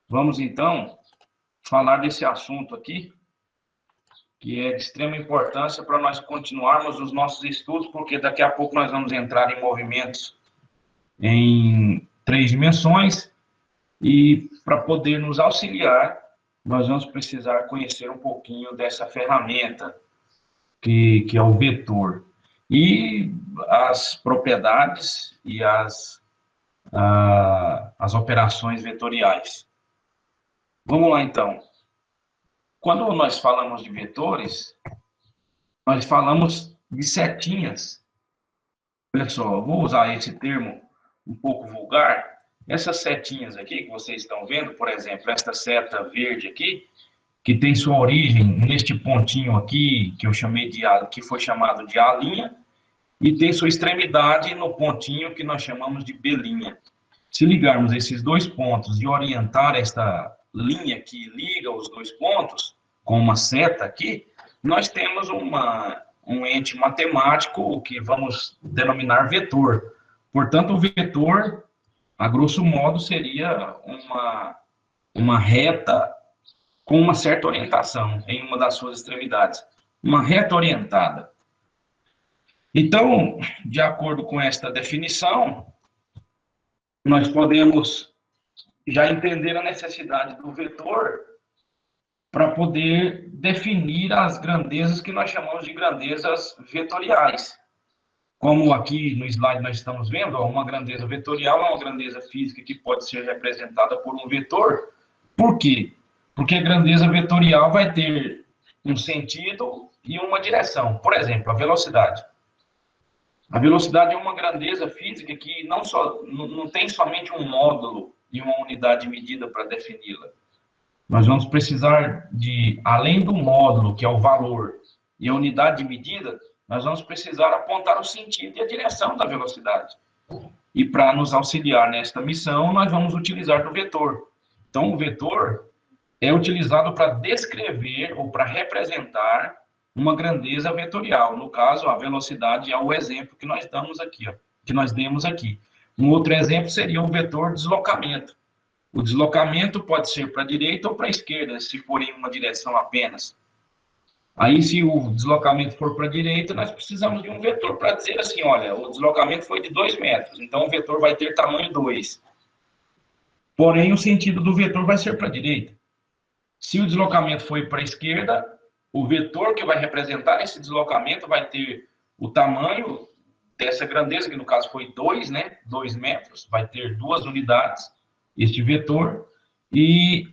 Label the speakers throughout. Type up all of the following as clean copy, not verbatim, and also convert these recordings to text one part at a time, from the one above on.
Speaker 1: Vamos, então, falar desse assunto aqui, que é de extrema importância para nós continuarmos os nossos estudos, porque daqui a pouco nós vamos entrar em movimentos em 3 dimensões, e para poder nos auxiliar, nós vamos precisar conhecer um pouquinho dessa ferramenta, que é o vetor, e as propriedades e as operações vetoriais. Vamos lá, então. Quando nós falamos de vetores, nós falamos de setinhas. Olha só, eu vou usar esse termo um pouco vulgar. Essas setinhas aqui que vocês estão vendo, por exemplo, esta seta verde aqui, que tem sua origem neste pontinho aqui, que eu chamei de A, que foi chamado de A', e tem sua extremidade no pontinho que nós chamamos de B'. Se ligarmos esses dois pontos e orientar esta linha que liga os dois pontos, com uma seta aqui, nós temos um ente matemático que vamos denominar vetor. Portanto, o vetor, a grosso modo, seria uma reta com uma certa orientação em uma das suas extremidades. Uma reta orientada. Então, de acordo com esta definição, nós podemos já entender a necessidade do vetor para poder definir as grandezas que nós chamamos de grandezas vetoriais. Como aqui no slide nós estamos vendo, uma grandeza vetorial é uma grandeza física que pode ser representada por um vetor. Por quê? Porque a grandeza vetorial vai ter um sentido e uma direção. Por exemplo, a velocidade. A velocidade é uma grandeza física que não tem somente um módulo e uma unidade de medida para defini-la. Nós vamos precisar de, além do módulo, que é o valor, e a unidade de medida, nós vamos precisar apontar o sentido e a direção da velocidade. E para nos auxiliar nesta missão, nós vamos utilizar do vetor. Então, o vetor é utilizado para descrever ou para representar uma grandeza vetorial. No caso, a velocidade é o exemplo que nós damos aqui, que nós demos aqui. Um outro exemplo seria o vetor deslocamento. O deslocamento pode ser para a direita ou para a esquerda, se for em uma direção apenas. Aí, se o deslocamento for para a direita, nós precisamos de um vetor para dizer assim, olha, o deslocamento foi de 2 metros, então o vetor vai ter tamanho 2. Porém, o sentido do vetor vai ser para a direita. Se o deslocamento foi para a esquerda, o vetor que vai representar esse deslocamento vai ter o tamanho dessa grandeza, que no caso foi 2, né? 2 metros, vai ter 2 unidades, este vetor, e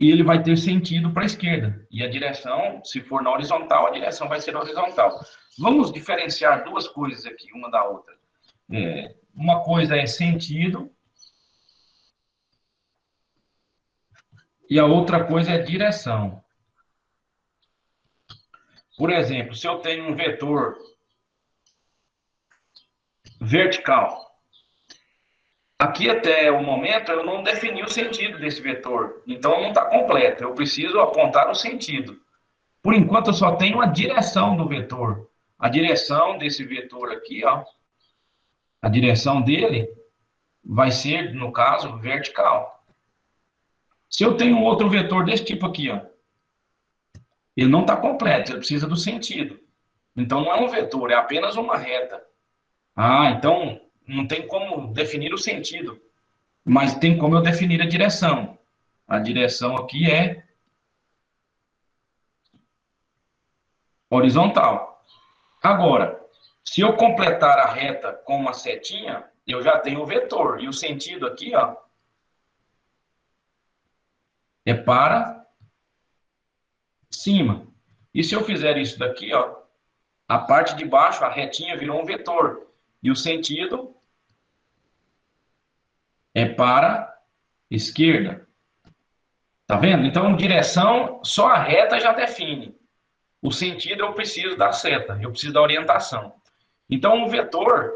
Speaker 1: ele vai ter sentido para a esquerda. E a direção, se for na horizontal, a direção vai ser horizontal. Vamos diferenciar duas coisas aqui, uma da outra. Uma coisa é sentido, e a outra coisa é direção. Por exemplo, se eu tenho um vetor vertical, aqui até o momento eu não defini o sentido desse vetor, então não está completo, eu preciso apontar o sentido. Por enquanto eu só tenho a direção do vetor. A direção desse vetor aqui, ó, a direção dele vai ser, no caso, vertical. Se eu tenho um outro vetor desse tipo aqui, ó, ele não está completo, ele precisa do sentido. Então não é um vetor, é apenas uma reta. Ah, então não tem como definir o sentido, mas tem como eu definir a direção. A direção aqui é horizontal. Agora, se eu completar a reta com uma setinha, eu já tenho o vetor. E o sentido aqui, ó, é para cima. E se eu fizer isso daqui, ó, a parte de baixo, a retinha, virou um vetor. E o sentido é para esquerda. Tá vendo? Então, direção, só a reta já define. O sentido eu preciso da seta, eu preciso da orientação. Então, o vetor,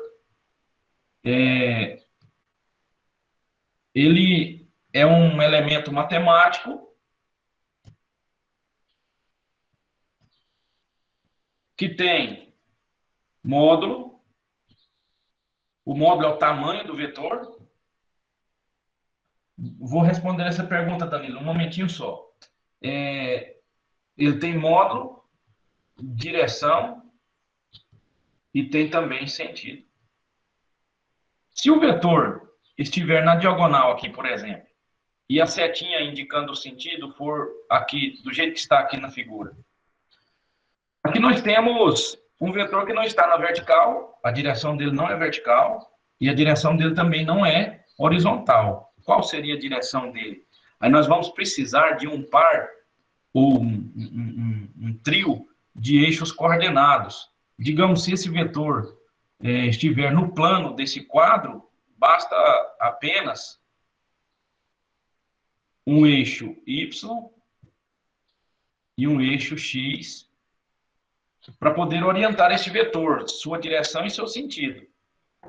Speaker 1: ele é um elemento matemático que tem módulo. O módulo é o tamanho do vetor. Vou responder essa pergunta, Danilo, um momentinho só. Ele tem módulo, direção e tem também sentido. Se o vetor estiver na diagonal aqui, por exemplo, e a setinha indicando o sentido for aqui, do jeito que está aqui na figura. Aqui nós temos um vetor que não está na vertical, a direção dele não é vertical, e a direção dele também não é horizontal. Qual seria a direção dele? Aí nós vamos precisar de um par, ou um trio de eixos coordenados. Digamos, se esse vetor estiver no plano desse quadro, basta apenas um eixo Y e um eixo X para poder orientar este vetor, sua direção e seu sentido.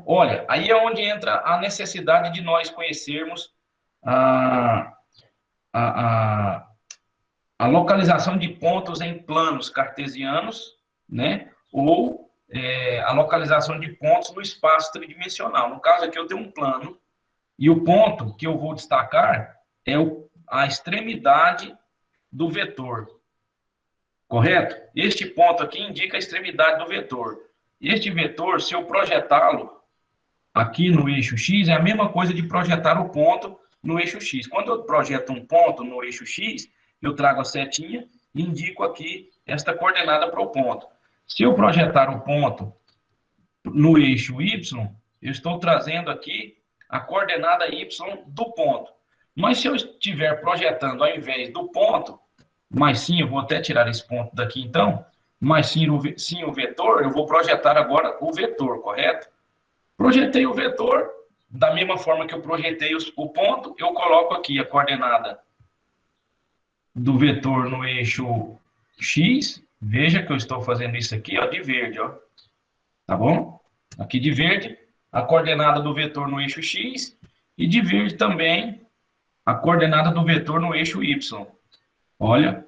Speaker 1: Olha, aí é onde entra a necessidade de nós conhecermos a, a, a, a localização de pontos em planos cartesianos, né? Ou a localização de pontos no espaço tridimensional. No caso aqui, eu tenho um plano, e o ponto que eu vou destacar é a extremidade do vetor. Correto? Este ponto aqui indica a extremidade do vetor. Este vetor, se eu projetá-lo aqui no eixo X, é a mesma coisa de projetar o ponto no eixo X. Quando eu projeto um ponto no eixo X, eu trago a setinha e indico aqui esta coordenada para o ponto. Se eu projetar o ponto no eixo Y, eu estou trazendo aqui a coordenada Y do ponto. Mas se eu estiver projetando ao invés do ponto, mais sim, eu vou até tirar esse ponto daqui então, mais sim o vetor, eu vou projetar agora o vetor, correto? Projetei o vetor, da mesma forma que eu projetei o ponto, eu coloco aqui a coordenada do vetor no eixo X. Veja que eu estou fazendo isso aqui, ó, de verde, ó. Tá bom? Aqui de verde, a coordenada do vetor no eixo X, e de verde também a coordenada do vetor no eixo Y. Olha,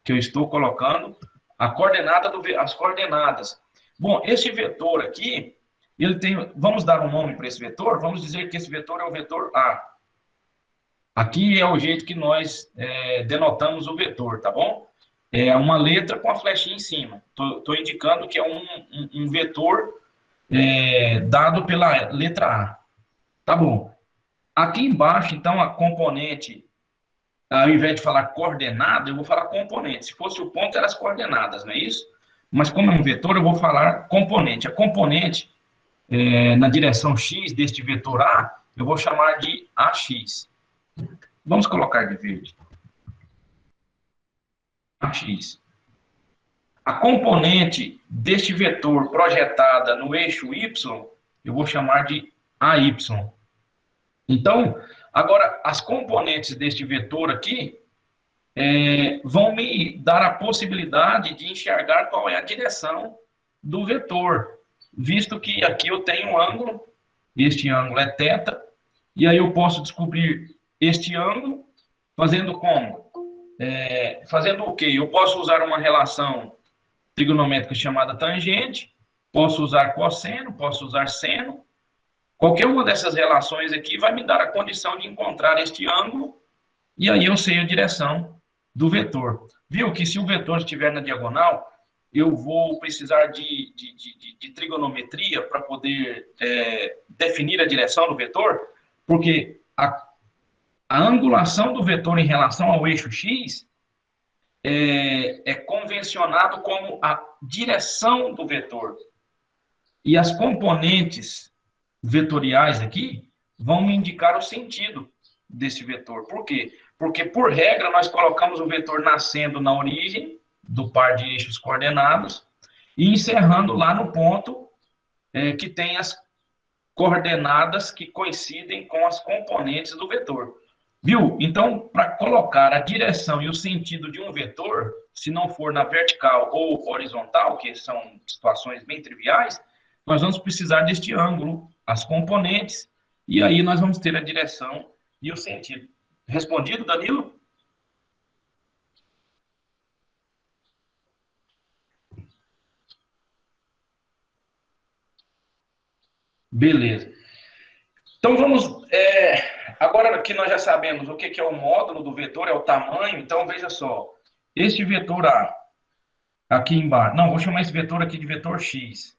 Speaker 1: que eu estou colocando a coordenada as coordenadas. Bom, esse vetor aqui, ele tem, vamos dar um nome para esse vetor? Vamos dizer que esse vetor é o vetor A. Aqui é o jeito que nós denotamos o vetor, tá bom? É uma letra com a flechinha em cima. Estou indicando que é um vetor dado pela letra A. Tá bom. Aqui embaixo, então, a componente, ao invés de falar coordenada, eu vou falar componente. Se fosse o ponto, eram as coordenadas, não é isso? Mas como é um vetor, eu vou falar componente. A componente, na direção x deste vetor A, eu vou chamar de AX. Vamos colocar de verde. AX. A componente deste vetor projetada no eixo Y, eu vou chamar de AY. Então, agora, as componentes deste vetor aqui vão me dar a possibilidade de enxergar qual é a direção do vetor, visto que aqui eu tenho um ângulo, este ângulo é θ, e aí eu posso descobrir este ângulo fazendo como? Fazendo o quê? Eu posso usar uma relação trigonométrica chamada tangente, posso usar cosseno, posso usar seno. Qualquer uma dessas relações aqui vai me dar a condição de encontrar este ângulo, e aí eu sei a direção do vetor. Viu que se o vetor estiver na diagonal, eu vou precisar de trigonometria para poder definir a direção do vetor, porque a angulação do vetor em relação ao eixo x é convencionado como a direção do vetor. E as componentes vetoriais aqui vão me indicar o sentido desse vetor. Por quê? Porque, por regra, nós colocamos o vetor nascendo na origem do par de eixos coordenados e encerrando lá no ponto que tem as coordenadas que coincidem com as componentes do vetor. Viu? Então, para colocar a direção e o sentido de um vetor, se não for na vertical ou horizontal, que são situações bem triviais, nós vamos precisar deste ângulo, as componentes, e aí nós vamos ter a direção e o sentido. Respondido, Danilo? Beleza. Então vamos Agora que nós já sabemos o que é o módulo do vetor, é o tamanho, então veja só. Este vetor A, aqui embaixo, não, vou chamar esse vetor aqui de vetor X.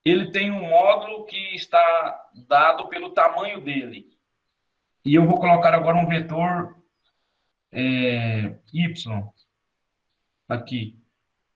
Speaker 1: Ele tem um módulo que está dado pelo tamanho dele. E eu vou colocar agora um vetor Y aqui.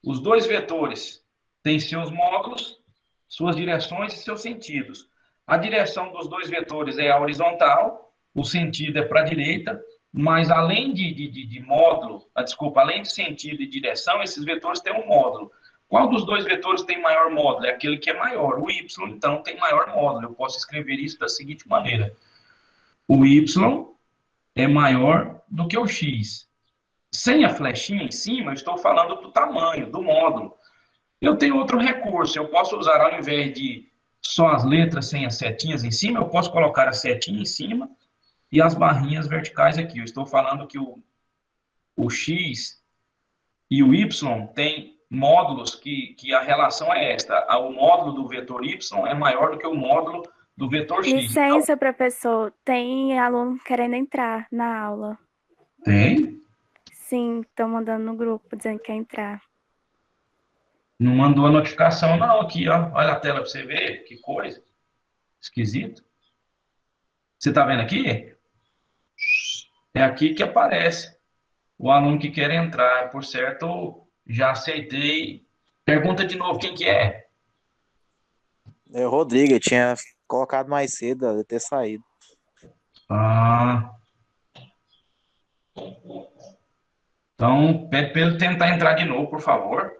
Speaker 1: Os dois vetores têm seus módulos, suas direções e seus sentidos. A direção dos dois vetores é a horizontal, o sentido é para a direita, mas além de módulo, desculpa, além de sentido e direção, esses vetores têm um módulo. Qual dos dois vetores tem maior módulo? É aquele que é maior. O y, então, tem maior módulo. Eu posso escrever isso da seguinte maneira. O y é maior do que o x. Sem a flechinha em cima, eu estou falando do tamanho, do módulo. Eu tenho outro recurso, eu posso usar, ao invés de só as letras sem as setinhas em cima, eu posso colocar a setinha em cima e as barrinhas verticais aqui. Eu estou falando que o X e o Y têm módulos que a relação é esta. O módulo do vetor Y é maior do que o módulo do vetor X. Então,
Speaker 2: Licença, professor. Tem aluno querendo entrar na aula.
Speaker 1: tem?
Speaker 2: Sim, estão mandando no grupo dizendo que quer entrar.
Speaker 1: Não mandou a notificação, não. Aqui, ó. Olha a tela para você ver. Que coisa. Esquisito. Você está vendo aqui? É aqui que aparece o aluno que quer entrar. Por certo, já aceitei. Pergunta de novo quem que é.
Speaker 3: É o Rodrigo, eu tinha colocado mais cedo, ó, deve ter saído.
Speaker 1: Ah, então pede para ele tentar entrar de novo, por favor.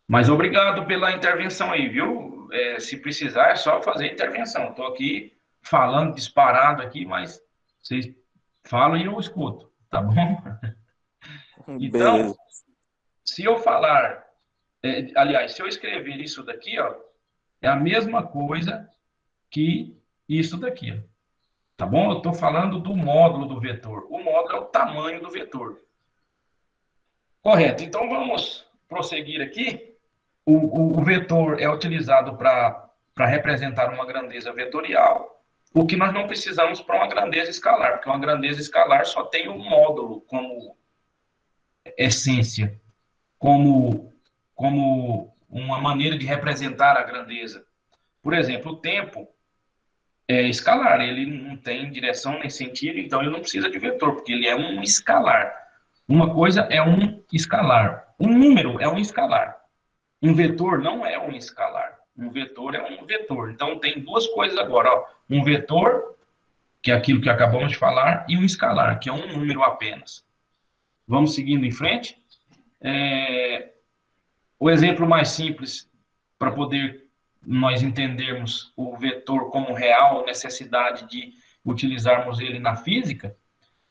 Speaker 1: Mas obrigado pela intervenção aí, viu? Se precisar, é só fazer intervenção. Estou aqui falando disparado aqui, mas vocês falam e eu escuto, tá bom? Então,
Speaker 3: Beleza.
Speaker 1: se eu falar, aliás, se eu escrever isso daqui, ó, é a mesma coisa que isso daqui, ó, tá bom? Eu estou falando do módulo do vetor. O módulo é o tamanho do vetor. Correto. Então, vamos prosseguir aqui. O vetor é utilizado para representar uma grandeza vetorial, o que nós não precisamos para uma grandeza escalar, porque uma grandeza escalar só tem um módulo como essência, como uma maneira de representar a grandeza. Por exemplo, o tempo é escalar, ele não tem direção nem sentido, então ele não precisa de vetor, porque ele é um escalar. Uma coisa é um escalar, um número é um escalar. Um vetor não é um escalar. Um vetor é um vetor. Então, tem duas coisas agora. Ó. Um vetor, que é aquilo que acabamos de falar, e um escalar, que é um número apenas. Vamos seguindo em frente. O exemplo mais simples, para poder nós entendermos o vetor como real, necessidade de utilizarmos ele na física,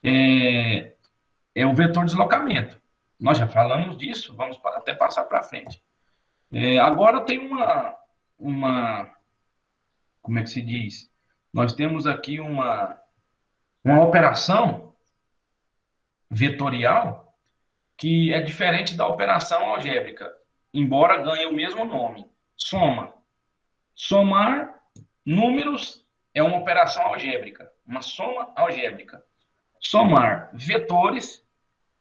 Speaker 1: é o vetor deslocamento. Nós já falamos disso, vamos até passar para frente. Agora tem como é que se diz? Nós temos aqui uma operação vetorial que é diferente da operação algébrica, embora ganhe o mesmo nome, soma. Somar números é uma operação algébrica, uma soma algébrica. Somar vetores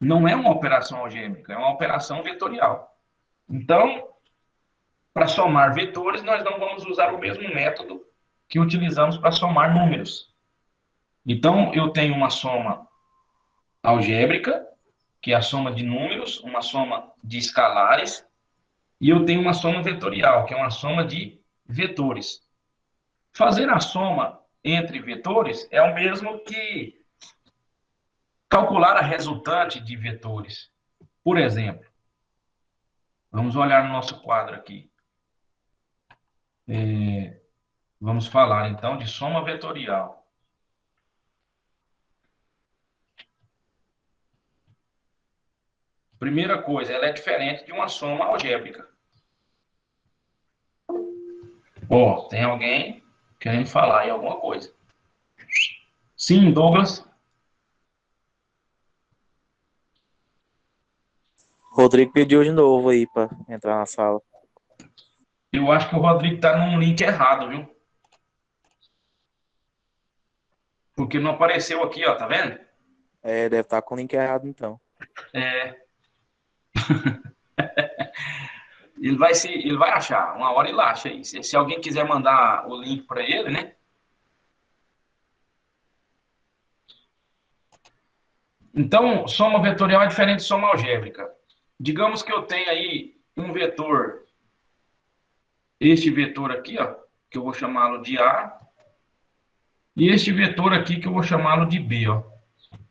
Speaker 1: não é uma operação algébrica, é uma operação vetorial. Então, para somar vetores, nós não vamos usar o mesmo método que utilizamos para somar números. Então, eu tenho uma soma algébrica, que é a soma de números, uma soma de escalares, e eu tenho uma soma vetorial, que é uma soma de vetores. Fazer a soma entre vetores é o mesmo que calcular a resultante de vetores. Por exemplo, vamos olhar no nosso quadro aqui. Vamos falar, então, de soma vetorial. Primeira coisa, ela é diferente de uma soma algébrica. Ó, tem alguém querendo falar aí alguma coisa. Sim, Douglas?
Speaker 3: Rodrigo pediu de novo aí pra entrar na sala.
Speaker 1: Eu acho que o Rodrigo está num link errado, viu? Porque não apareceu aqui, ó, tá vendo?
Speaker 3: Deve estar com o link errado, então.
Speaker 1: É, ele vai achar, uma hora ele acha aí. Se alguém quiser mandar o link para ele, né? Então, soma vetorial é diferente de soma algébrica. Digamos que eu tenho aí um vetor, este vetor aqui, ó, que eu vou chamá-lo de A, e este vetor aqui que eu vou chamá-lo de B, ó.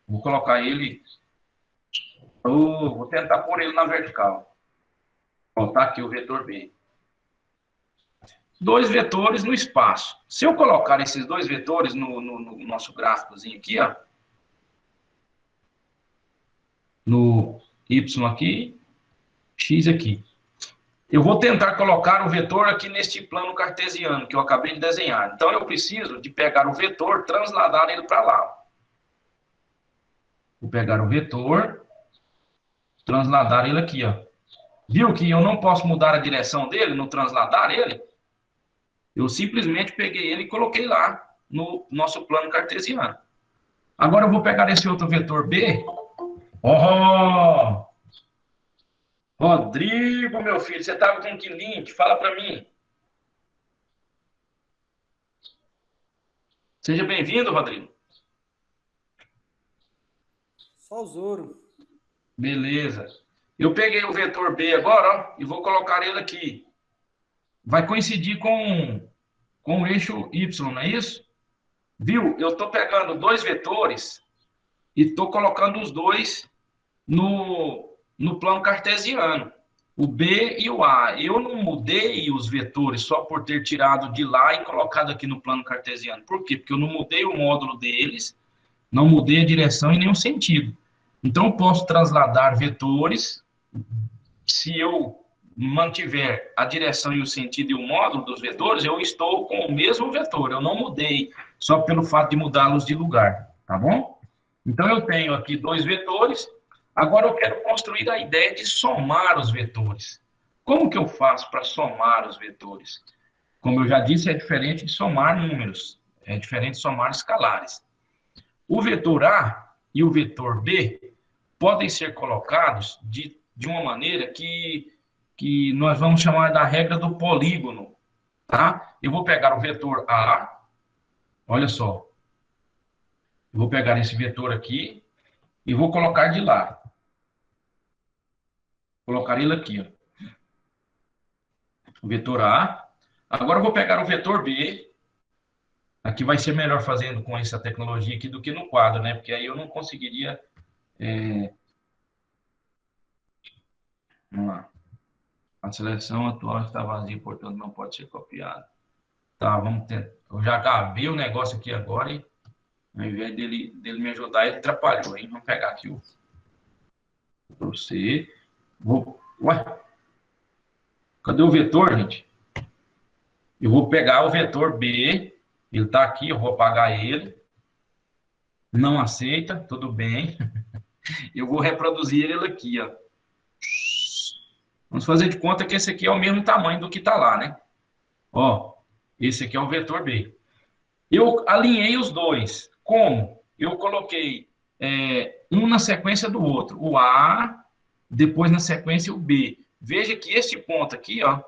Speaker 1: Vou colocar ele, vou tentar pôr ele na vertical. Ó, tá aqui o vetor B. Dois vetores no espaço. Se eu colocar esses dois vetores no nosso gráficozinho aqui, ó, no Y aqui, X aqui. Eu vou tentar colocar o vetor aqui neste plano cartesiano que eu acabei de desenhar. Então, eu preciso de pegar o vetor, transladar ele para lá. Vou pegar o vetor, transladar ele aqui, ó. Viu que eu não posso mudar a direção dele no transladar ele? Eu simplesmente peguei ele e coloquei lá no nosso plano cartesiano. Agora eu vou pegar esse outro vetor B. Oh! Rodrigo, meu filho, você estava com que link? Fala para mim. Seja bem-vindo, Rodrigo.
Speaker 4: Só o Zoro.
Speaker 1: Beleza. Eu peguei o vetor B agora, ó, e vou colocar ele aqui. Vai coincidir com o eixo Y, não é isso? Viu? Eu estou pegando dois vetores e estou colocando os dois no plano cartesiano. O B e o A. Eu não mudei os vetores só por ter tirado de lá e colocado aqui no plano cartesiano. Por quê? Porque eu não mudei o módulo deles, não mudei a direção em nenhum sentido. Então, eu posso transladar vetores se eu mantiver a direção e o sentido e o módulo dos vetores, eu estou com o mesmo vetor. Eu não mudei só pelo fato de mudá-los de lugar, tá bom? Então, eu tenho aqui dois vetores. Agora, eu quero construir a ideia de somar os vetores. Como que eu faço para somar os vetores? Como eu já disse, é diferente de somar números. É diferente de somar escalares. O vetor A e o vetor B podem ser colocados de uma maneira que nós vamos chamar da regra do polígono, tá? Eu vou pegar o vetor A, olha só. Eu vou pegar esse vetor aqui e vou colocar de lá. Colocar ele aqui, ó. O vetor A. Agora eu vou pegar o vetor B. Aqui vai ser melhor fazendo com essa tecnologia aqui do que no quadro, né? Porque aí eu não conseguiria... Vamos lá. A seleção atual está vazia, portanto não pode ser copiada. Tá, vamos tentar. Eu já gravei o negócio aqui agora e ao invés dele me ajudar, ele atrapalhou, hein? Vamos pegar aqui o você. Ué? Cadê o vetor, gente? Eu vou pegar o vetor B, ele está aqui, eu vou apagar ele. Não aceita, tudo bem. Eu vou reproduzir ele aqui, ó. Vamos fazer de conta que esse aqui é o mesmo tamanho do que está lá, né? Ó, esse aqui é o vetor B. Eu alinhei os dois. Como? Eu coloquei um na sequência do outro. O A, depois na sequência o B. Veja que esse ponto aqui, ó,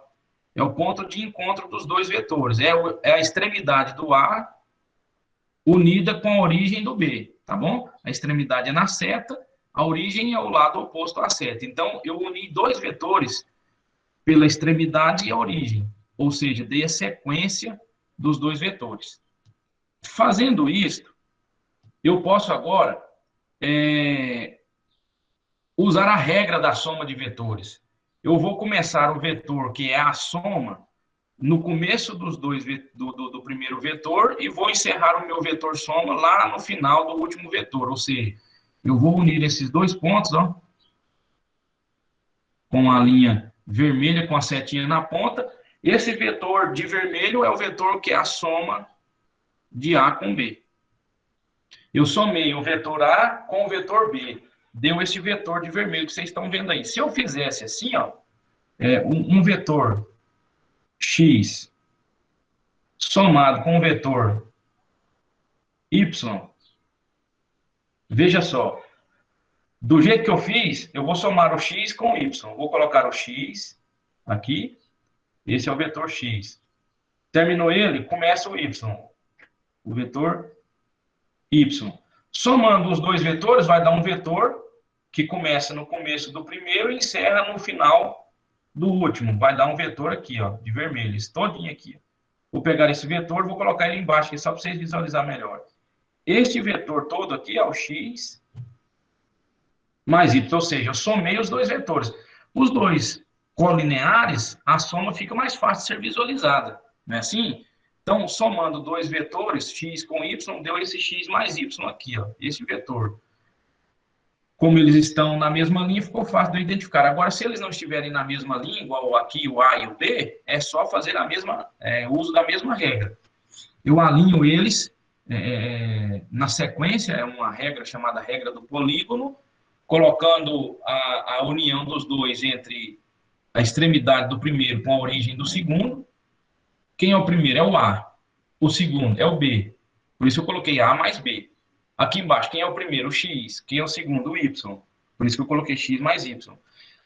Speaker 1: é o ponto de encontro dos dois vetores. É a extremidade do A unida com a origem do B, tá bom? A extremidade é na seta, a origem é o lado oposto à seta. Então, eu uni dois vetores pela extremidade e a origem. Ou seja, dei a sequência dos dois vetores. Fazendo isso, eu posso agora usar a regra da soma de vetores. Eu vou começar o vetor, que é a soma, no começo do primeiro vetor e vou encerrar o meu vetor soma lá no final do último vetor. Ou seja, eu vou unir esses dois pontos, ó, com a linha vermelha, com a setinha na ponta. Esse vetor de vermelho é o vetor que é a soma de A com B. Eu somei o vetor A com o vetor B. Deu esse vetor de vermelho que vocês estão vendo aí. Se eu fizesse assim, ó, um vetor X somado com o vetor Y Veja só. Do jeito que eu fiz, eu vou somar o x com o y. Vou colocar o x aqui. Esse é o vetor x. Terminou ele, começa o y. O vetor y. Somando os dois vetores, vai dar um vetor que começa no começo do primeiro e encerra no final do último. Vai dar um vetor aqui, ó, de vermelho, esse todinho aqui. Vou pegar esse vetor e vou colocar ele embaixo, aqui, só para vocês visualizarem melhor. Este vetor todo aqui é o x mais y, ou seja, eu somei os dois vetores. Os dois colineares, a soma fica mais fácil de ser visualizada, não é assim? Então, somando dois vetores, x com y, deu esse x mais y aqui, ó, esse vetor. Como eles estão na mesma linha, ficou fácil de eu identificar. Agora, se eles não estiverem na mesma linha, igual aqui o A e o B, é só fazer o uso da mesma regra. Eu alinho eles na sequência, é uma regra chamada regra do polígono, colocando a união dos dois entre a extremidade do primeiro com a origem do segundo. Quem é o primeiro? É o A. O segundo é o B. Por isso eu coloquei A mais B. Aqui embaixo, quem é o primeiro? O X. Quem é o segundo? O Y. Por isso que eu coloquei X mais Y.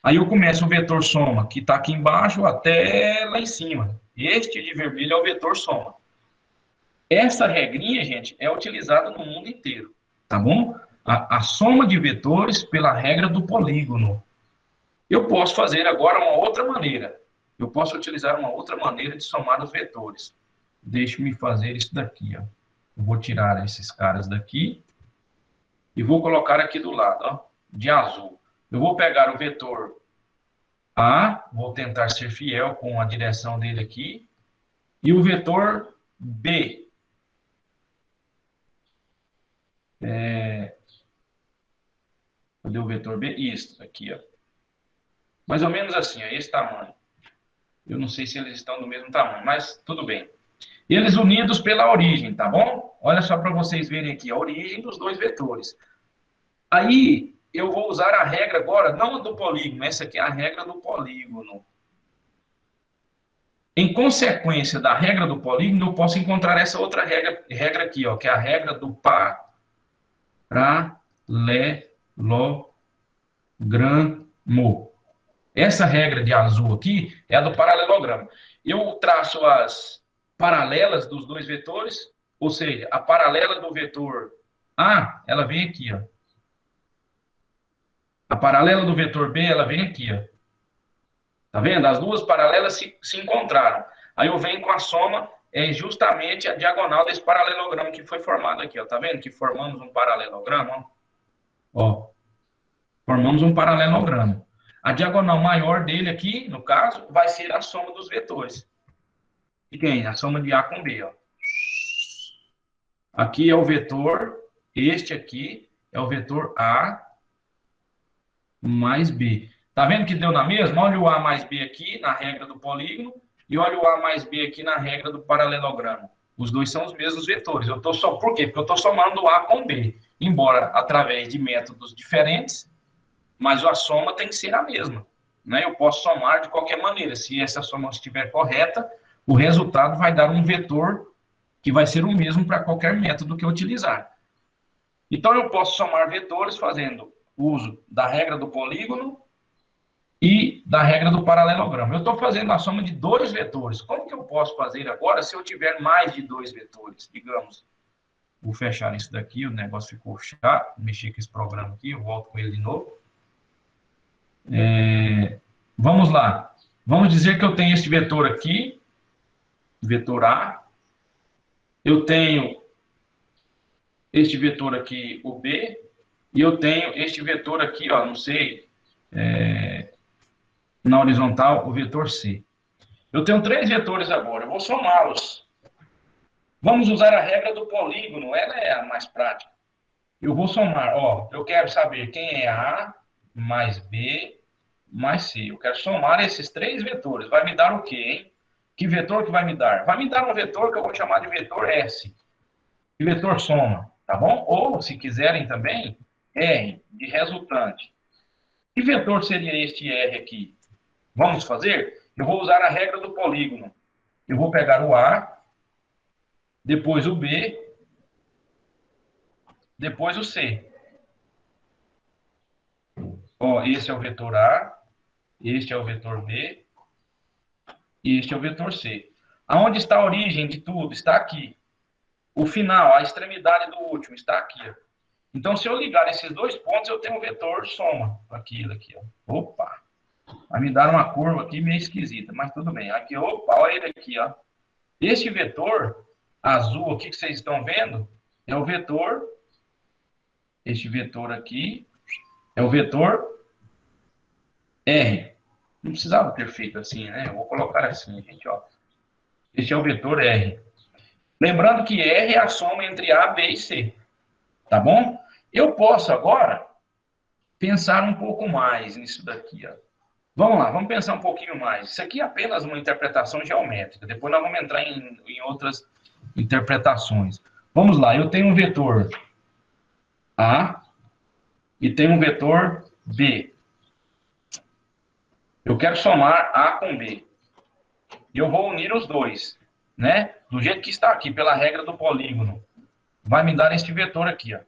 Speaker 1: Aí eu começo o vetor soma, que está aqui embaixo até lá em cima. Este de vermelho é o vetor soma. Essa regrinha, gente, é utilizada no mundo inteiro, tá bom? A soma de vetores pela regra do polígono. Eu posso fazer agora uma outra maneira. Eu posso utilizar uma outra maneira de somar os vetores. Deixe-me fazer isso daqui, ó. Eu vou tirar esses caras daqui e vou colocar aqui do lado, ó, de azul. Eu vou pegar o vetor A, vou tentar ser fiel com a direção dele aqui, e o vetor B. Cadê o vetor B? Isso, aqui, ó. Mais ou menos assim, ó, esse tamanho. Eu não sei se eles estão do mesmo tamanho, mas tudo bem. Eles unidos pela origem, tá bom? Olha só para vocês verem aqui a origem dos dois vetores. Aí, eu vou usar a regra agora, não a do polígono, essa aqui é a regra do polígono. Em consequência da regra do polígono, eu posso encontrar essa outra regra aqui, ó, que é a regra do paralelogramo. Essa regra de azul aqui é a do paralelogramo. Eu traço as paralelas dos dois vetores, ou seja, a paralela do vetor A, ela vem aqui, ó. A paralela do vetor B, ela vem aqui, ó. Tá vendo? As duas paralelas se encontraram. Aí eu venho com a soma, é justamente a diagonal desse paralelogramo que foi formado aqui, ó. Tá vendo que formamos um paralelogramo, ó? Formamos um paralelogramo. A diagonal maior dele aqui, no caso, vai ser a soma dos vetores. E quem? A soma de A com B, ó. Aqui é o vetor, este aqui é o vetor A mais B. Tá vendo que deu na mesma? Olha o A mais B aqui na regra do polígono e olha o A mais B aqui na regra do paralelogramo. Os dois são os mesmos vetores. Por quê? Porque eu estou somando A com B. Embora através de métodos diferentes, mas a soma tem que ser a mesma, né? Eu posso somar de qualquer maneira. Se essa soma estiver correta, o resultado vai dar um vetor que vai ser o mesmo para qualquer método que eu utilizar. Então, eu posso somar vetores fazendo uso da regra do polígono e da regra do paralelogramo. Eu estou fazendo a soma de dois vetores. Como que eu posso fazer agora se eu tiver mais de dois vetores? Digamos, vou fechar isso daqui, o negócio ficou chato, mexer com esse programa aqui, eu volto com ele de novo. Vamos lá. Vamos dizer que eu tenho este vetor aqui, vetor A. Eu tenho este vetor aqui, o B. E eu tenho este vetor aqui, ó, não sei, na horizontal, o vetor C. Eu tenho três vetores agora, eu vou somá-los. Vamos usar a regra do polígono, ela é a mais prática. Eu vou somar, ó, eu quero saber quem é A mais B mais C. Eu quero somar esses três vetores. Vai me dar o quê, hein? Que vetor que vai me dar? Vai me dar um vetor que eu vou chamar de vetor S. De vetor soma, tá bom? Ou, se quiserem também, R, de resultante. Que vetor seria este R aqui? Vamos fazer? Eu vou usar a regra do polígono. Eu vou pegar o A, depois o B, depois o C. Ó, esse é o vetor A, este é o vetor B, e este é o vetor C. Aonde está a origem de tudo? Está aqui. O final, a extremidade do último, está aqui. Ó. Então, se eu ligar esses dois pontos, eu tenho um vetor soma. Aqui, aqui. Ó. Opa! Vai me dar uma curva aqui meio esquisita, mas tudo bem. Aqui, opa, olha ele aqui. Ó. Este vetor azul aqui que vocês estão vendo é o vetor. Este vetor aqui é o vetor R. Não precisava ter feito assim, né? Eu vou colocar assim, gente, ó. Este é o vetor R. Lembrando que R é a soma entre A, B e C. Tá bom? Eu posso agora pensar um pouco mais nisso daqui, ó. Vamos lá, vamos pensar um pouquinho mais. Isso aqui é apenas uma interpretação geométrica. Depois nós vamos entrar em outras interpretações. Vamos lá, eu tenho um vetor A e tenho um vetor B. Eu quero somar A com B. E eu vou unir os dois, né? Do jeito que está aqui, pela regra do polígono. Vai me dar este vetor aqui, ó.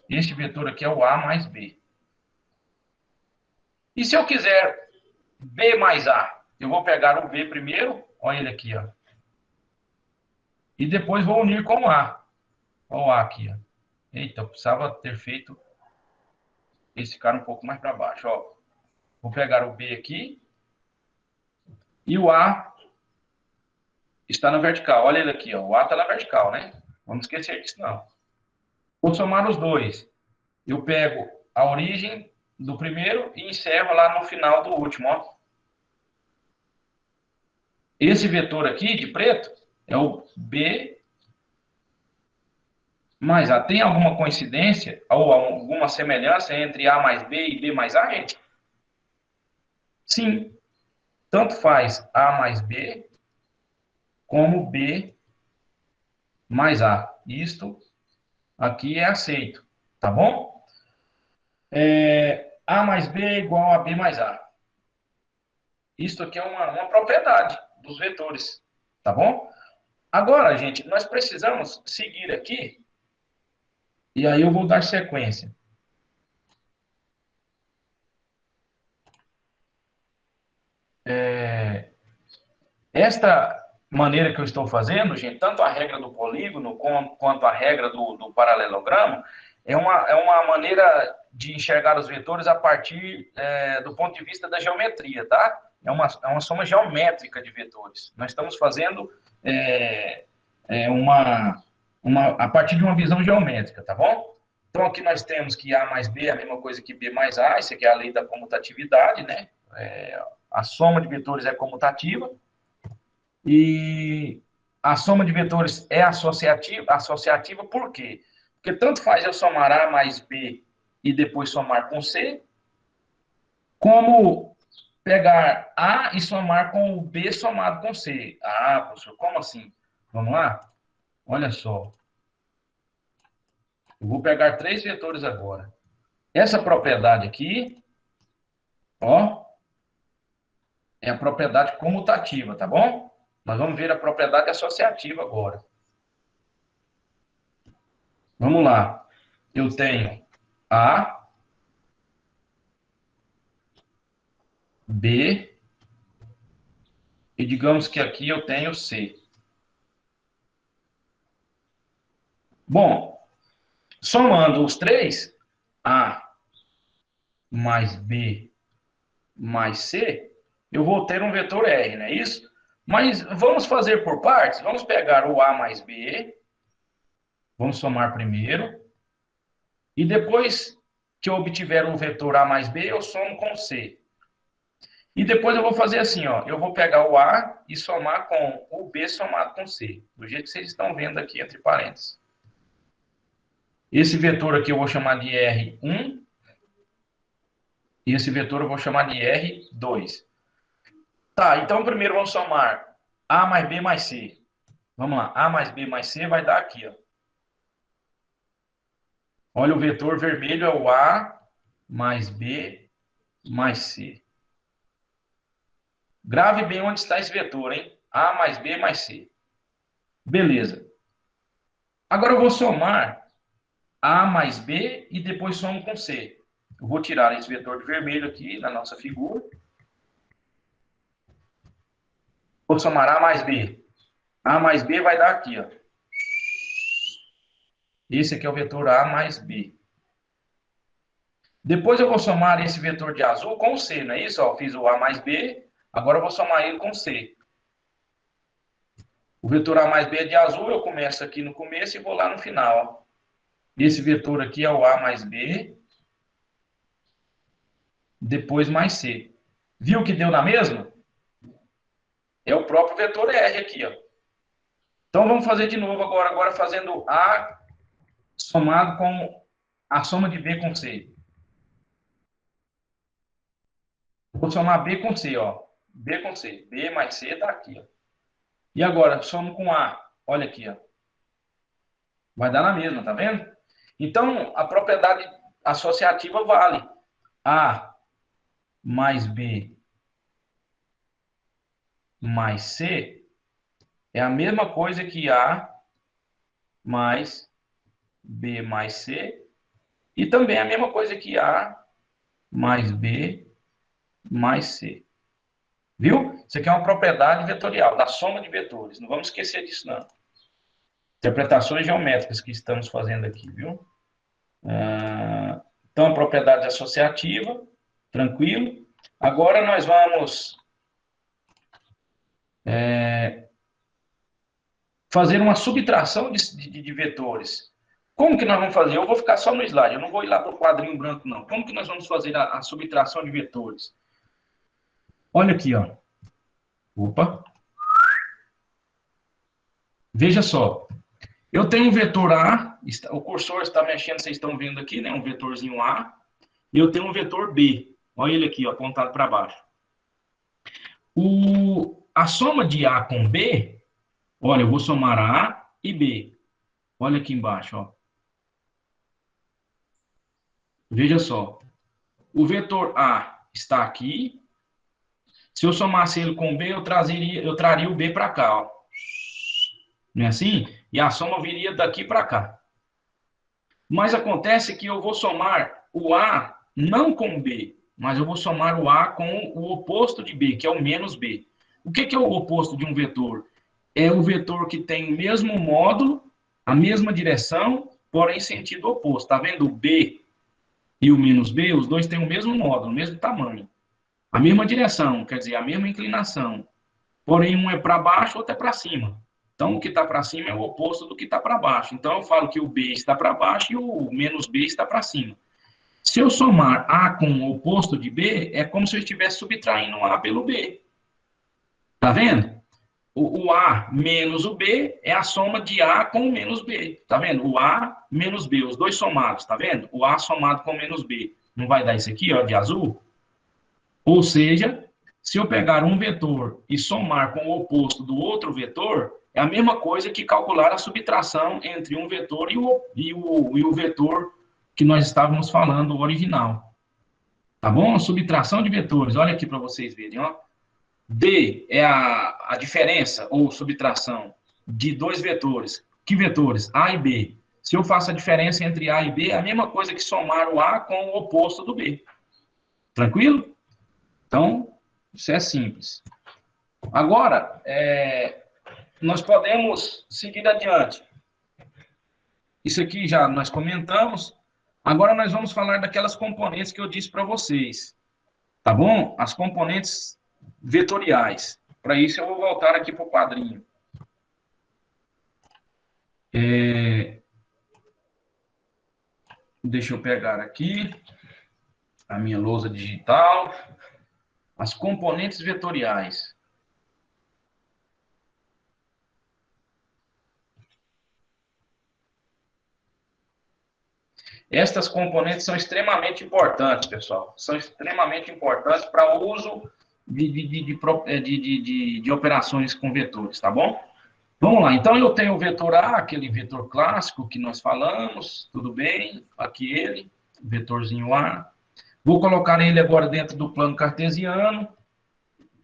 Speaker 1: Este vetor aqui é o A mais B. E se eu quiser B mais A? Eu vou pegar o B primeiro, olha ele aqui, ó. E depois vou unir com o A. Olha o A aqui, ó. Eita, eu precisava ter feito esse cara um pouco mais para baixo, ó. Vou pegar o B aqui. E o A está na vertical. Olha ele aqui, ó. O A está na vertical, né? Vamos esquecer disso, não. Vou somar os dois. Eu pego a origem do primeiro e encerro lá no final do último, ó. Esse vetor aqui, de preto, é o B mais A. Tem alguma coincidência ou alguma semelhança entre A mais B e B mais A, gente? Sim. Tanto faz A mais B como B mais A. Isto aqui é aceito, tá bom? A mais B é igual a B mais A. Isto aqui é uma propriedade dos vetores, tá bom? Agora, gente, nós precisamos seguir aqui, e aí eu vou dar sequência. Esta maneira que eu estou fazendo, gente, tanto a regra do polígono quanto a regra do paralelogramo, é uma maneira de enxergar os vetores a partir do ponto de vista da geometria, tá? É uma soma geométrica de vetores. Nós estamos fazendo a partir de uma visão geométrica, tá bom? Então, aqui nós temos que A mais B é a mesma coisa que B mais A, isso aqui é a lei da comutatividade, né? A soma de vetores é comutativa, e a soma de vetores é associativa por quê? Porque tanto faz eu somar A mais B e depois somar com C, como pegar A e somar com o B somado com C. Ah, professor, como assim? Vamos lá? Olha só. Eu vou pegar 3 vetores agora. Essa propriedade aqui, ó, é a propriedade comutativa, tá bom? Nós vamos ver a propriedade associativa agora. Vamos lá. Eu tenho A, B, e digamos que aqui eu tenho C. Bom, somando os três, A mais B mais C, eu vou ter um vetor R, não é isso? Mas vamos fazer por partes. Vamos pegar o A mais B, vamos somar primeiro, e depois que eu obtiver o vetor A mais B, eu somo com C. E depois eu vou fazer assim, ó, eu vou pegar o A e somar com o B somado com C, do jeito que vocês estão vendo aqui entre parênteses. Esse vetor aqui eu vou chamar de R1, e esse vetor eu vou chamar de R2. Tá, então primeiro vamos somar A mais B mais C. Vamos lá, A mais B mais C vai dar aqui, ó. Olha, o vetor vermelho é o A mais B mais C. Grave bem onde está esse vetor, hein? A mais B mais C. Beleza. Agora eu vou somar A mais B e depois somo com C. Eu vou tirar esse vetor de vermelho aqui da nossa figura. Vou somar A mais B. A mais B vai dar aqui, ó. Esse aqui é o vetor A mais B. Depois eu vou somar esse vetor de azul com o C, não é isso? Ó, fiz o A mais B, agora eu vou somar ele com o C. O vetor A mais B é de azul, eu começo aqui no começo e vou lá no final. Ó. Esse vetor aqui é o A mais B, depois mais C. Viu que deu na mesma? É o próprio vetor R aqui, ó. Então vamos fazer de novo agora fazendo A somado com a soma de B com C. Vou somar B com C, ó. B com C. B mais C tá aqui, ó. E agora, somo com A. Olha aqui, ó. Vai dar na mesma, tá vendo? Então, a propriedade associativa vale. A mais B mais C é a mesma coisa que A mais B mais C. E também é a mesma coisa que A mais B mais C. Viu? Isso aqui é uma propriedade vetorial, da soma de vetores. Não vamos esquecer disso, não. Interpretações geométricas que estamos fazendo aqui, viu? Então, a propriedade associativa, tranquilo. Agora nós vamos fazer uma subtração de vetores. Como que nós vamos fazer? Eu vou ficar só no slide, eu não vou ir lá para o quadrinho branco, não. Como que nós vamos fazer a subtração de vetores? Olha aqui, ó. Opa. Veja só. Eu tenho um vetor A, o cursor está mexendo, vocês estão vendo aqui, né? Um vetorzinho A. E eu tenho um vetor B. Olha ele aqui, ó, apontado para baixo. A soma de A com B, olha, eu vou somar A e B. Olha aqui embaixo, ó. Veja só. O vetor A está aqui. Se eu somasse ele com B, eu traria o B para cá, ó. Não é assim? E a soma viria daqui para cá. Mas acontece que eu vou somar o A não com B, mas eu vou somar o A com o oposto de B, que é o menos B. O que é o oposto de um vetor? É o vetor que tem o mesmo módulo, a mesma direção, porém sentido oposto. Está vendo o B e o menos B? Os dois têm o mesmo módulo, o mesmo tamanho. A mesma direção, quer dizer, a mesma inclinação. Porém, um é para baixo, outro é para cima. Então, o que está para cima é o oposto do que está para baixo. Então, eu falo que o B está para baixo e o menos B está para cima. Se eu somar A com o oposto de B, é como se eu estivesse subtraindo A pelo B. Tá vendo? O A menos o B é a soma de A com o menos B. Tá vendo? O A menos B, os dois somados, tá vendo? O A somado com o menos B. Não vai dar isso aqui, ó, de azul? Ou seja, se eu pegar um vetor e somar com o oposto do outro vetor, é a mesma coisa que calcular a subtração entre um vetor e o vetor que nós estávamos falando, o original. Tá bom? Subtração de vetores. Olha aqui para vocês verem, ó. D é a diferença, ou subtração, de dois vetores. Que vetores? A e B. Se eu faço a diferença entre A e B, é a mesma coisa que somar o A com o oposto do B. Tranquilo? Então, isso é simples. Agora, nós podemos seguir adiante. Isso aqui já nós comentamos. Agora nós vamos falar daquelas componentes que eu disse para vocês. Tá bom? As componentes vetoriais. Para isso, eu vou voltar aqui para o quadrinho. Deixa eu pegar aqui a minha lousa digital. As componentes vetoriais. Estas componentes são extremamente importantes, pessoal. São extremamente importantes para o uso de operações com vetores, tá bom? Vamos lá. Então, eu tenho o vetor A, aquele vetor clássico que nós falamos. Tudo bem? Aqui ele, vetorzinho A. Vou colocar ele agora dentro do plano cartesiano.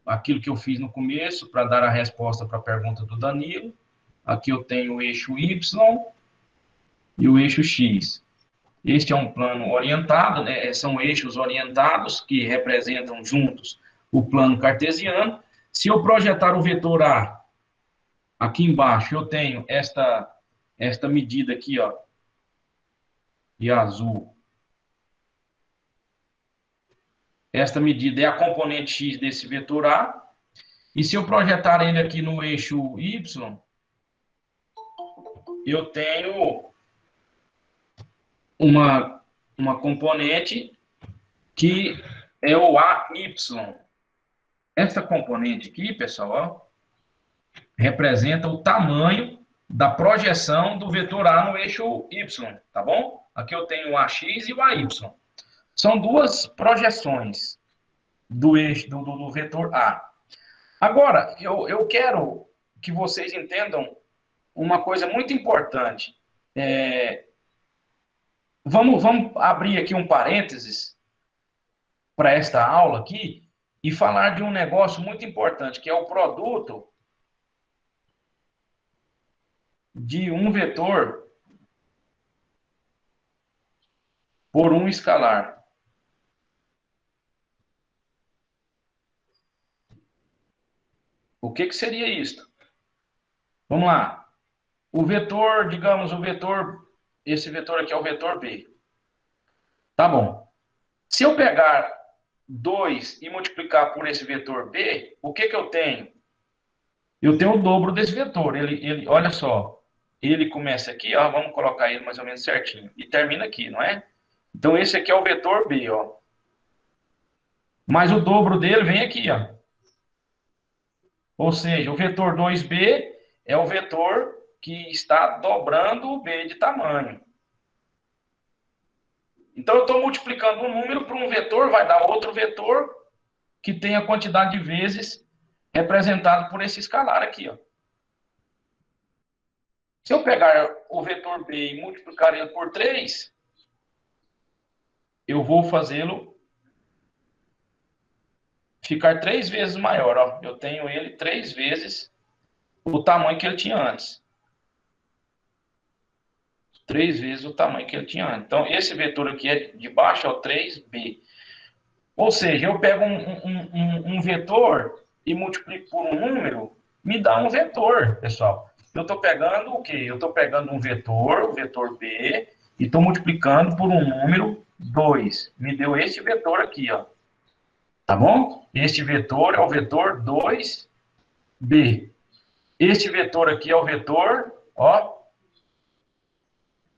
Speaker 1: Aquilo que eu fiz no começo, para dar a resposta para a pergunta do Danilo. Aqui eu tenho o eixo Y e o eixo X. Este é um plano orientado, né? São eixos orientados que representam juntos o plano cartesiano. Se eu projetar o vetor A, aqui embaixo eu tenho esta medida aqui, ó, de azul. Esta medida é a componente x desse vetor A. E se eu projetar ele aqui no eixo y, eu tenho uma componente que é o AY. Essa componente aqui, pessoal, ó, representa o tamanho da projeção do vetor A no eixo Y, tá bom? Aqui eu tenho o AX e o AY. São duas projeções do eixo do vetor A. Agora, eu quero que vocês entendam uma coisa muito importante. Vamos abrir aqui um parênteses para esta aula aqui e falar de um negócio muito importante, que é o produto de um vetor por um escalar. O que seria isso? Vamos lá. O vetor, digamos, esse vetor aqui é o vetor B. Tá bom. Se eu pegar 2 e multiplicar por esse vetor B, o que eu tenho? Eu tenho o dobro desse vetor. Olha só, ele começa aqui, ó, vamos colocar ele mais ou menos certinho, e termina aqui, não é? Então, esse aqui é o vetor B, ó. Mas o dobro dele vem aqui, ó. Ou seja, o vetor 2B é o vetor que está dobrando o B de tamanho. Então, eu estou multiplicando um número por um vetor, vai dar outro vetor que tem a quantidade de vezes representado por esse escalar aqui, ó. Se eu pegar o vetor B e multiplicar ele por 3, eu vou fazê-lo ficar 3 vezes maior, ó. Eu tenho ele 3 vezes o tamanho que ele tinha antes. 3 vezes o tamanho que ele tinha antes. Então, esse vetor aqui é de baixo, é o 3B. Ou seja, eu pego um vetor e multiplico por um número, me dá um vetor, pessoal. Eu estou pegando o quê? Eu estou pegando um vetor, o vetor B, e estou multiplicando por um número 2. Me deu este vetor aqui, ó. Tá bom? Este vetor é o vetor 2B. Este vetor aqui é o vetor, ó,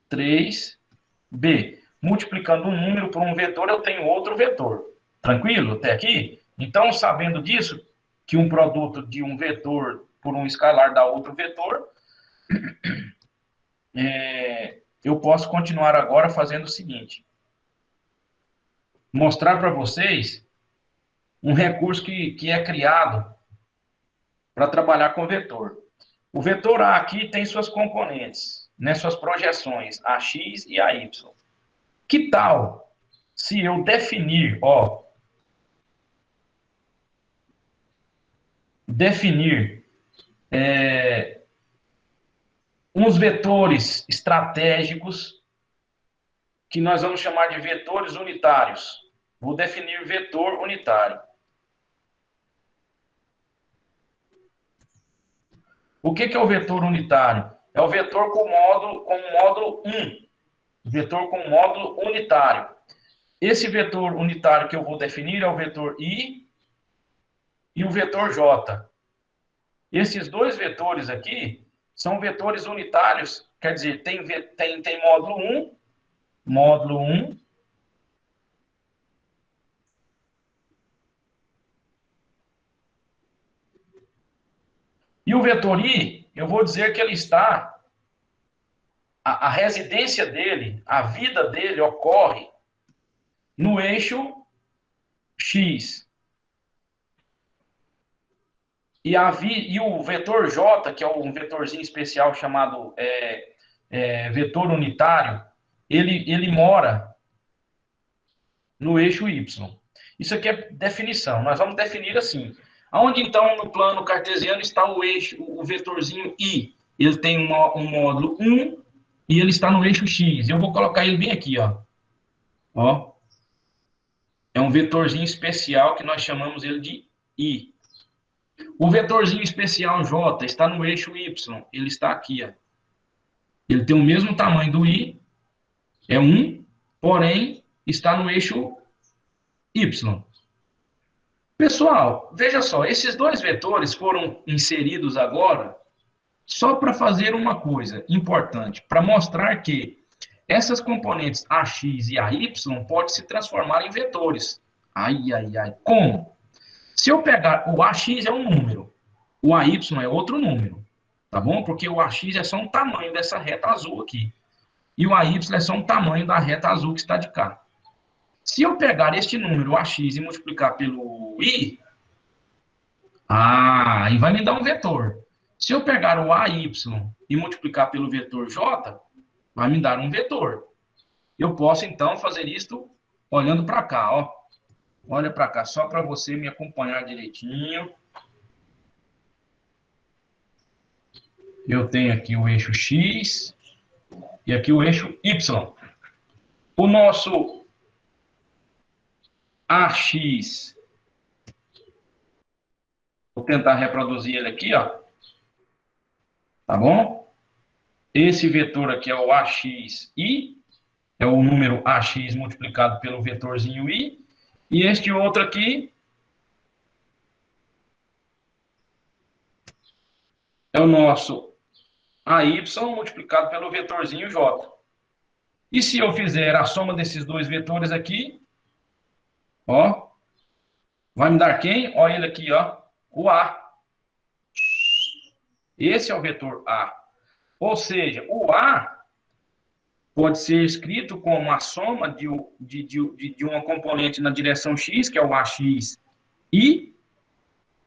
Speaker 1: 3B. Multiplicando um número por um vetor, eu tenho outro vetor. Tranquilo até aqui? Então, sabendo disso, que um produto de um vetor por um escalar dá outro vetor, eu posso continuar agora fazendo o seguinte. Mostrar para vocês um recurso que é criado para trabalhar com vetor. O vetor A aqui tem suas componentes, né, suas projeções, AX e AY. Que tal se eu definir, ó, uns vetores estratégicos que nós vamos chamar de vetores unitários. Vou definir vetor unitário. O que é o vetor unitário? É o vetor com módulo 1. Vetor com módulo unitário. Esse vetor unitário que eu vou definir é o vetor I e o vetor J. Esses dois vetores aqui são vetores unitários, quer dizer, tem módulo 1, e o vetor I, eu vou dizer que ele está, a residência dele, a vida dele ocorre no eixo X. E o vetor J, que é um vetorzinho especial chamado vetor unitário, ele mora no eixo Y. Isso aqui é definição. Nós vamos definir assim. Aonde, então, no plano cartesiano está o vetorzinho I? Ele tem um módulo 1 e ele está no eixo X. Eu vou colocar ele bem aqui, ó. Ó. É um vetorzinho especial que nós chamamos ele de I. O vetorzinho especial J está no eixo Y. Ele está aqui, ó. Ele tem o mesmo tamanho do I, é 1, porém está no eixo Y. Pessoal, veja só, esses dois vetores foram inseridos agora só para fazer uma coisa importante, para mostrar que essas componentes AX e AY podem se transformar em vetores. Ai, ai, ai. Como? Se eu pegar o AX é um número, o AY é outro número, tá bom? Porque o AX é só um tamanho dessa reta azul aqui. E o AY é só um tamanho da reta azul que está de cá. Se eu pegar este número AX e multiplicar pelo I, aí vai me dar um vetor. Se eu pegar o AY e multiplicar pelo vetor J, vai me dar um vetor. Eu posso, então, fazer isto olhando para cá, ó. Olha para cá, só para você me acompanhar direitinho. Eu tenho aqui o eixo X e aqui o eixo Y. O nosso AX, vou tentar reproduzir ele aqui, ó. Tá bom? Esse vetor aqui é o AXI, é o número AX multiplicado pelo vetorzinho I. E este outro aqui é o nosso AY multiplicado pelo vetorzinho J. E se eu fizer a soma desses dois vetores aqui, ó, vai me dar quem? Ó ele aqui, ó, o A. Esse é o vetor A. Ou seja, o A pode ser escrito como a soma de uma componente na direção X, que é o AX, I,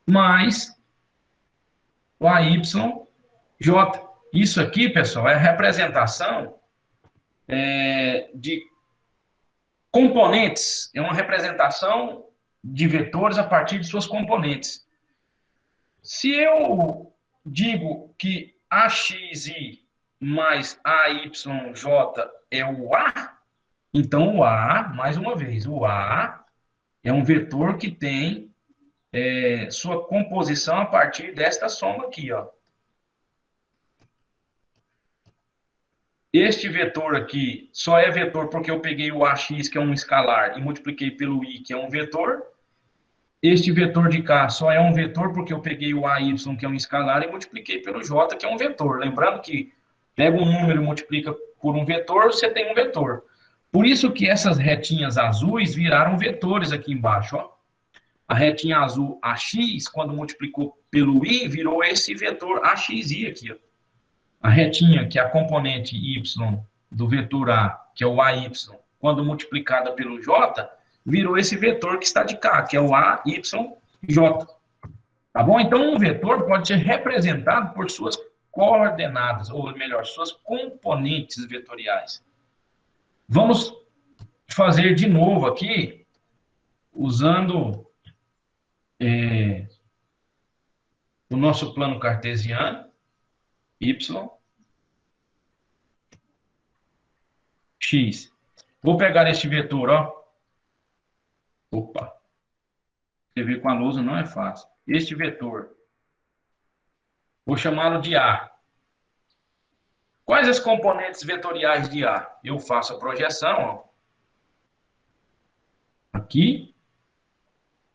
Speaker 1: mais o AYJ. Isso aqui, pessoal, é representação de componentes, é uma representação de vetores a partir de suas componentes. Se eu digo que AXI mais AYJ é o A, então o A, mais uma vez, o A é um vetor que tem sua composição a partir desta soma aqui, ó. Este vetor aqui só é vetor porque eu peguei o AX, que é um escalar, e multipliquei pelo I, que é um vetor. Este vetor de cá só é um vetor porque eu peguei o AY, que é um escalar, e multipliquei pelo J, que é um vetor. Lembrando que pega um número e multiplica por um vetor, você tem um vetor. Por isso que essas retinhas azuis viraram vetores aqui embaixo, ó. A retinha azul AX, quando multiplicou pelo I, virou esse vetor AXI aqui, ó. A retinha, que é a componente Y do vetor A, que é o AY, quando multiplicada pelo J, virou esse vetor que está de cá, que é o AYJ. Tá bom? Então, um vetor pode ser representado por suas coordenadas, ou melhor, suas componentes vetoriais. Vamos fazer de novo aqui, usando o nosso plano cartesiano, Y, X. Vou pegar este vetor, ó. Opa. Escrever com a lousa não é fácil. Este vetor. Vou chamá-lo de A. Quais as componentes vetoriais de A? Eu faço a projeção, ó. Aqui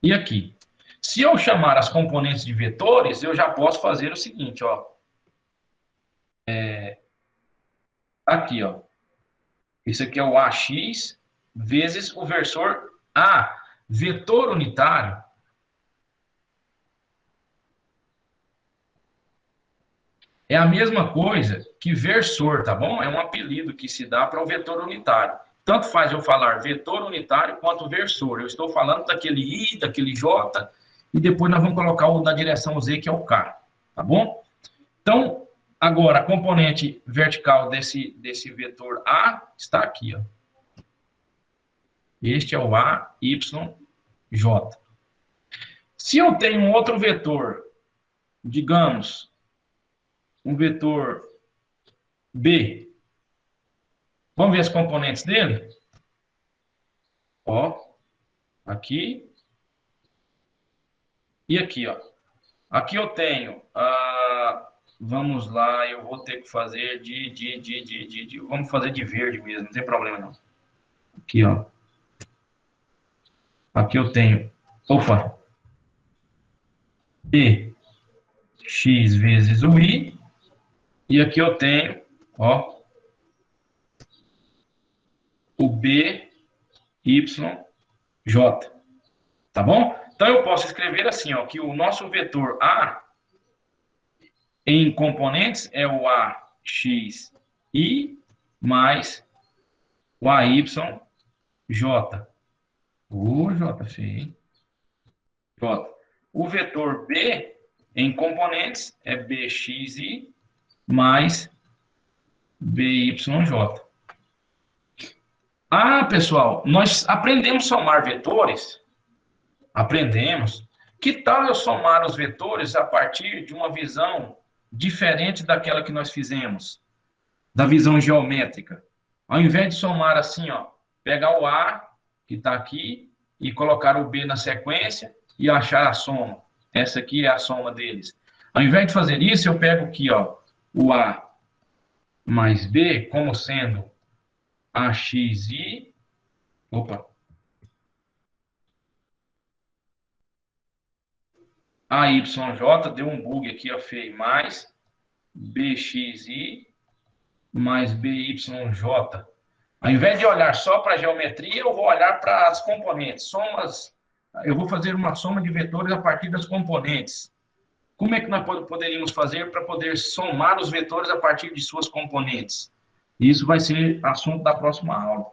Speaker 1: e aqui. Se eu chamar as componentes de vetores, eu já posso fazer o seguinte, ó. Aqui, ó. Isso aqui é o AX vezes o vetor A. Vetor unitário é a mesma coisa que versor, tá bom? É um apelido que se dá para o vetor unitário. Tanto faz eu falar vetor unitário quanto versor. Eu estou falando daquele I, daquele J, e depois nós vamos colocar o da direção Z, que é o K, tá bom? Então, agora, a componente vertical desse vetor A está aqui, ó. Este é o AYJ. Se eu tenho um outro vetor, digamos, um vetor B, Vamos ver as componentes dele? Ó, aqui e aqui, ó. Aqui eu tenho, vamos lá, eu vou ter que fazer vamos fazer de verde mesmo, não tem problema não. Aqui, ó. Aqui eu tenho, opa, X vezes o I, e aqui eu tenho, ó, o B, Y, J, tá bom? Então eu posso escrever assim, ó, que o nosso vetor A em componentes é o AXI mais o AYJ. J, feio. J. O vetor B em componentes é BXI mais BYJ. Pessoal, nós aprendemos a somar vetores. Aprendemos. Que tal eu somar os vetores a partir de uma visão diferente daquela que nós fizemos? Da visão geométrica. Ao invés de somar assim, ó, pegar o A, que está aqui, e colocar o B na sequência e achar a soma. Essa aqui é a soma deles. Ao invés de fazer isso, eu pego aqui, ó, o A mais B como sendo AXI. Opa. AYJ, deu um bug aqui, ó, feio, mais BXI mais BYJ. Ao invés de olhar só para a geometria, eu vou olhar para as componentes. Eu vou fazer uma soma de vetores a partir das componentes. Como é que nós poderíamos fazer para poder somar os vetores a partir de suas componentes? Isso vai ser assunto da próxima aula.